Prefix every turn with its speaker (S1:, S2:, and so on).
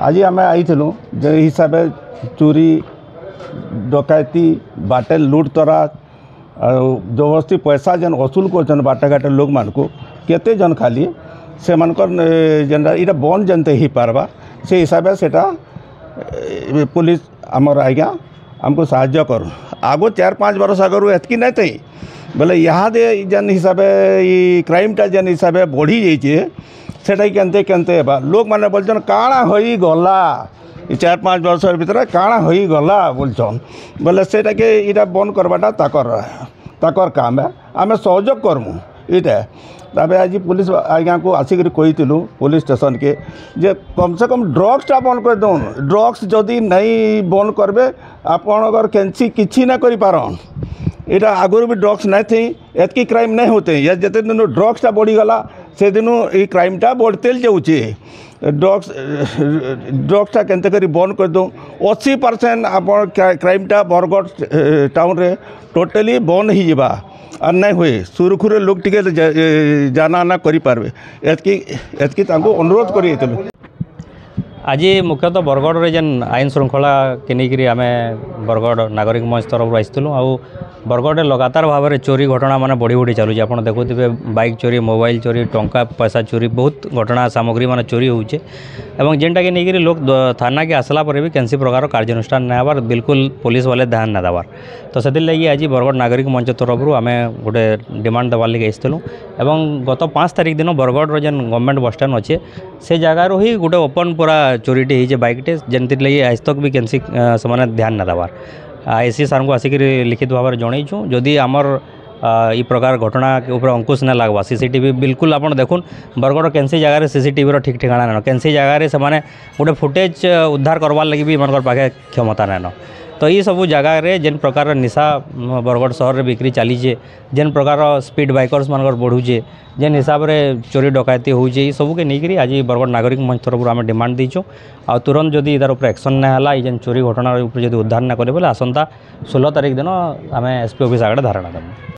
S1: आज आम आई हिसाब से चोरी डकैती बाटे लुट तरा जबरदस्ती पैसा जेन वसूल कर बाटे घाटे लोक मान को केते जन खाली से मानकर जेनटा इटा बंद जनते ही पारबा से हिसाब से पुलिस आमर आज्ञा आमको साहाय्य कर आगो 4-5 बरस आगु एतकी नहीं थी बोले यहाँ दे जेन हिसाब से क्राइमटा जेन हिसाब से बढ़ी जाइए सेटा केनते केनते लोक मैंने बोलछन काଣା होई गला 4-5 वर्ष भीतर काଣା होई गला बोलछन बोले सेटा के इटा बंद करवाटा ताकर काम है आम सहयोग करमु इटा तबे आज पुलिस आज्ञा को आसिक कही पुलिस स्टेशन के जे कम से कम ड्रग्सटा बंद कर दौन ड्रग्स जदि नहीं बंद करबे आपणकर कैंसी किसी ना करि पारन इटा आगुरी भी ड्रग्स नहीं थी एतकी क्राइम नहीं होते या जिते दिन ड्रग्सटा बढ़ीगला से दिन ये क्राइमटा बढ़ते जाऊे ड्रग्सटा केनते करी बंद कर दूँ 80% आप क्राइमटा बरगढ़ टाउन रे टोटली बंद ही जावा और नहीं हुए सुरखुरे लोग टिके जाना आना करि पारबे एतकी अनुरोध कर
S2: आज मुख्यतः बरगढ़ रे जेन आईन श्रृंखला के नहीं आम बरगढ़ नागरिक मंच तरफ आसलु आ बरगढ़ लगातार भाव में चोरी घटना माने बढ़ी बढ़ी चलुचे आप देखुवे बाइक चोरी मोबाइल चोरी टंका पैसा चोरी बहुत घटना सामग्री माने चोरी होचे एवं जेनटा के नहीं लोग थाना के आसला पर भी कैंसी प्रकार कार्यानुष्ठान नहीं हबार बिल्कुल पुलिस वाले ध्यान ना देवार तो से लगी आज बरगढ़ नागरिक मंच तरफ आम गोटे डिमांड देवार लगे आसलु एवं गत 5 तारिख दिन बरगढ़ जेन गवर्नमेंट बस स्टैंड अच्छे से जगार ही गोटे ओपन पूरा चोरीटे होइए बाइकटे जेनती लगी आज तक भी कैंसी से ध्यान ना देवार एससी सार को आसिक लिखित भाव में जनईचु जदि आमर इ प्रकार घटना के ऊपर अंकुश ना लगवा सीसीटीवी बिल्कुल आप देखुन बरगढ़ कैंसी जगह सीसीटीवी ठीक ठिकाना ना कैंसी जगह से माने गोटे फुटेज उद्धार करवार लगी भी मन पाखे क्षमता नाइन तो ये सब जगह रे जेन प्रकार निशा बरगढ़ सहर में बिक्री चलीचे जेन प्रकार स्पीड बाइकर्स मानकर बढ़ुचे जेन हिसाब से चोरी डकैती होचे सब के नहीं आज बरगढ़ नागरिक मंच तरफ आम डिमांड देचु आ तुरंत जदि इधर उपर एक्शन ना है जेन चोरी घटना उपर जदि उद्धार ना करे बोले आसंता 16 तारिख दिन आम एसपी ऑफिस आगे धारणा देबू।